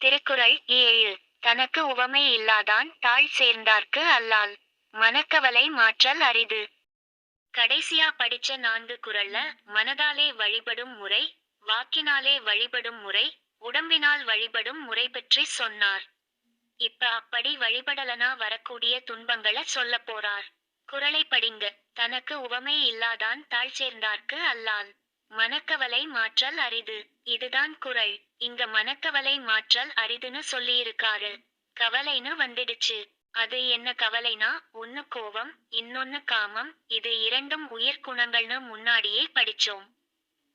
திருக்குறள் 7. தனக்கு உவமை இல்லாதான் தாழ் சேர்ந்தார்க்கு அல்லால் மனக்கவலை மாற்றல் அரிது. கடைசியா படிச்ச 4 குறள்ல மனதாலே வழிபடும் முறை, வாக்கினாலே வழிபடும் முறை, உடம்பினால் வழிபடும் முறை பற்றி சொன்னார். இப்ப அப்படி வழிபடலனா வரக்கூடிய துன்பங்கள சொல்லப் போறார். குறளை படிங்க. தனக்கு உவமை இல்லாதான் தாழ் சேர்ந்தார்க்கு அல்லால் மனக்கவலை மாற்றல் அரிது. இதுதான் குறள். இங்க மனக்கவலை மாற்றல் அரிதுன்னு சொல்லியிருக்காரு. கவலைன்னு வந்துடுச்சு. அது என்ன கவலைனா, ஒன்னு கோவம், இன்னொன்னு காமம். இது இரண்டும் உயிர் குணங்கள்னு முன்னாடியே படிச்சோம்.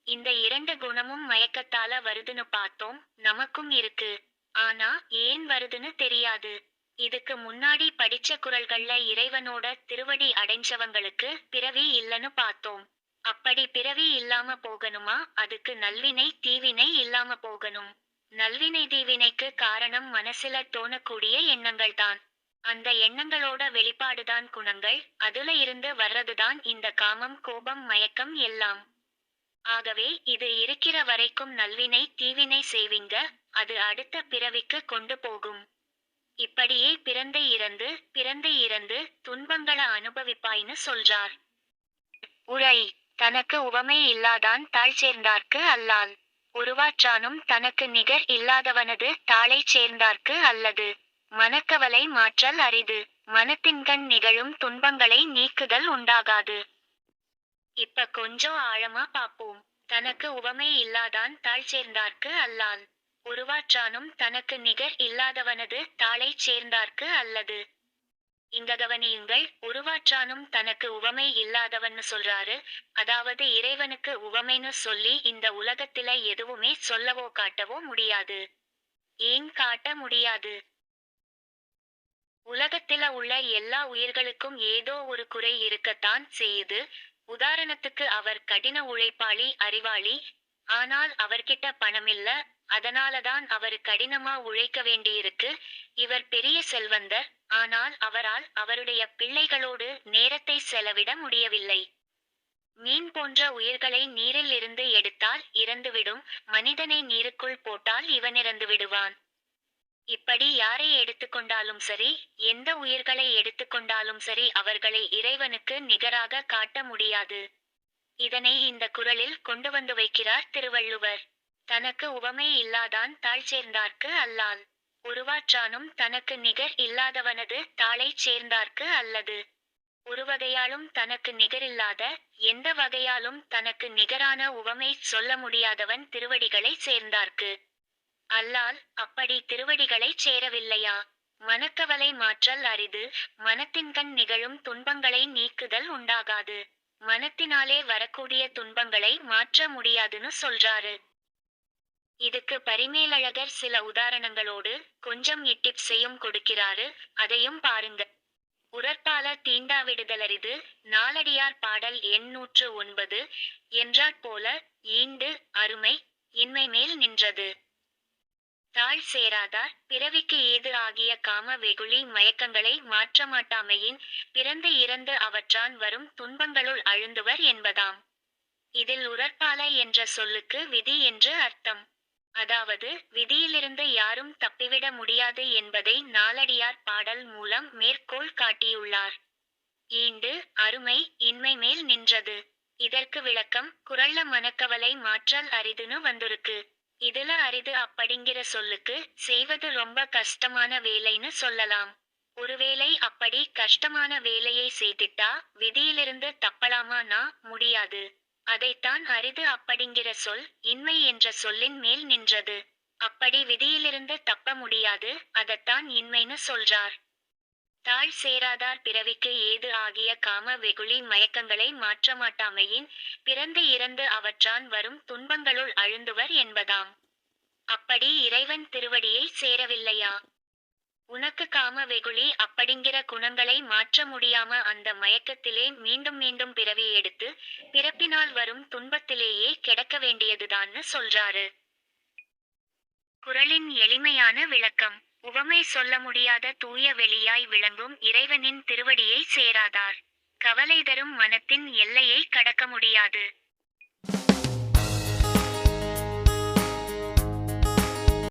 இந்த 2 குணமும் மயக்கத்தால வருதுன்னு பார்த்தோம். நமக்கும் இருக்கு. ஆனா ஏன் வருதுன்னு தெரியாது. இதுக்கு முன்னாடி படிச்ச குறள்கள்ல இறைவனோட திருவடி அடைஞ்சவங்களுக்கு பிறவி இல்லன்னு பார்த்தோம். அப்படி பிறவி இல்லாம போகணுமா, அதுக்கு நல்வினை தீவினை இல்லாம போகணும். நல்வினை தீவினைக்கு காரணம் மனசுல தோணக்கூடிய எண்ணங்கள் தான். அந்த எண்ணங்களோட வெளிப்பாடுதான் குணங்கள். அதுல இருந்து வர்றதுதான் இந்த காமம், கோபம், மயக்கம் எல்லாம். ஆகவே இது இருக்கிற வரைக்கும் நல்வினை தீவினை செய்வீங்க. அது அடுத்த பிறவிக்கு கொண்டு போகும். இப்படியே பிறந்து இறந்து துன்பங்கள அனுபவிப்பாய்னு சொல்றார். உரை. தனக்கு உவமை இல்லாதான் தாழ் சேர்ந்தார்க்கு அல்லால் ஒருவாற்றானும் தனக்கு நிகர் இல்லாதவனது தாளைச் சேர்ந்தார்க்கு அல்லது மனக்கவலை மாற்றல் அரிது. மனத்தின்கண் நிகழும் துன்பங்களை நீக்குதல் உண்டாகாது. இப்ப கொஞ்சம் ஆழமா பாப்போம். தனக்கு உவமை இல்லாதான் தாழ் சேர்ந்தார்க்கு அல்லால் ஒருவாற்றானும் தனக்கு நிகர் இல்லாதவனது தாளைச் சேர்ந்தார்க்கு அல்லது. இங்க கவனியுங்கள், உருவாற்றானும் தனக்கு உவமை இல்லாதவன்னு சொல்றாரு. அதாவது இறைவனுக்கு உவமைன்னு சொல்லி இந்த உலகத்தில எதுவுமே சொல்லவோ காட்டவோ முடியாது. ஏன் காட்ட முடியாது? உலகத்தில உள்ள எல்லா உயிர்களுக்கும் ஏதோ ஒரு குறை இருக்கத்தான் செய்யுது. உதாரணத்துக்கு அவர் கடின உழைப்பாளி, அறிவாளி. ஆனால் அவர்கிட்ட பணமில்ல. அதனாலதான் அவரு கடினமா உழைக்க வேண்டியிருக்கு. இவர் பெரிய செல்வந்தர். ஆனால் அவரால் அவருடைய பிள்ளைகளோடு நேரத்தை செலவிட முடியவில்லை. மீன் போன்ற உயிர்களை நீரில் இருந்து எடுத்தால் இறந்துவிடும். மனிதனை நீருக்குள் போட்டால் இவன் இறந்து விடுவான். இப்படி யாரை எடுத்துக்கொண்டாலும் சரி, எந்த உயிர்களை எடுத்துக்கொண்டாலும் சரி, அவர்களை இறைவனுக்கு நிகராக காட்ட முடியாது. இதனை இந்த குறளில் கொண்டு வந்து வைக்கிறார் திருவள்ளுவர். தனக்கு உவமை இல்லாதான் தாழ் சேர்ந்தார்க்கு அல்லால் ஒருவாற்றானும் தனக்கு நிகர் இல்லாதவனது தாளைச் சேர்ந்தார்க்கு அல்லது. ஒரு வகையாலும் தனக்கு நிகரில்லாத, எந்த வகையாலும் தனக்கு நிகரான உவமை சொல்ல முடியாதவன் திருவடிகளை சேர்ந்தார்க்கு அல்லால். அப்படி திருவடிகளை சேரவில்லையா? மனக்கவலை மாற்றல் அரிது. மனத்தின்கண் நிகழும் துன்பங்களை நீக்குதல் உண்டாகாது. மனத்தினாலே வரக்கூடிய துன்பங்களை மாற்ற முடியாதுன்னு சொல்றாரு. இதுக்கு பரிமேலழகர் சில உதாரணங்களோடு கொஞ்சம் டிப்ஸையும் கொடுக்கிறாரு. அதையும் பாருங்க. உறற்பால தீண்டாவிடுதலரிது. நாலடியார் பாடல் எண் 109 என்றாற்போல ஈண்டு அருமை இன்மை மேல் நின்றது. தாழ் சேராதார் பிறவிக்கு ஏது ஆகிய காம வெகுளி மயக்கங்களை மாற்றமாட்டாமையின் பிறந்து இறந்து அவற்றான் வரும் துன்பங்களுள் அழுந்துவர் என்பதாம். இதில் உறற்பால என்ற சொல்லுக்கு விதி என்று அர்த்தம். அதாவது விதியிலிருந்து யாரும் தப்பிவிட முடியாது என்பதை நாலடியார் பாடல் மூலம் மேற்கோள் காட்டியுள்ளார். ஈண்டு அருமை இன்மை மேல் நின்றது. இதற்கு விளக்கம் குறள்ல மனக்கவலை மாற்றல் அரிதுன்னு வந்திருக்கு. இதுல அரிது அப்படிங்கிற சொல்லுக்கு செய்வது ரொம்ப கஷ்டமான வேலைன்னு சொல்லலாம். ஒருவேளை அப்படி கஷ்டமான வேலையை செய்திட்டா விதியிலிருந்து தப்பலாமானா முடியாது. அதைத்தான் அரிது அப்படிங்கிற சொல் இன்மை என்ற சொல்லின் மேல் நின்றது. அப்படி விதியிலிருந்து தப்ப முடியாது, அதத்தான் இன்மைன்னு சொல்றார். தாழ் சேராதார் பிறவிக்கு ஏது ஆகிய காம வெகுளி மயக்கங்களை மாற்றமாட்டாமையின் பிறந்து இறந்து அவற்றான் வரும் துன்பங்களுள் அழுந்துவர் என்பதாம். அப்படி இறைவன் திருவடியை சேரவில்லையா? உனக்கு காம வெகுளி அப்படிங்கிற குணங்களை மாற்ற முடியாம அந்த மயக்கத்திலே மீண்டும் மீண்டும் பிறவி எடுத்து பிறப்பினால் வரும் துன்பத்திலேயே கிடக்க வேண்டியதுதான்னு சொல்றாரு. குறளின் எளிமையான விளக்கம். உவமை சொல்ல முடியாத தூய வெளியாய் விளங்கும் இறைவனின் திருவடியை சேராதார் கவலை தரும் மனத்தின் எல்லையை கடக்க முடியாது.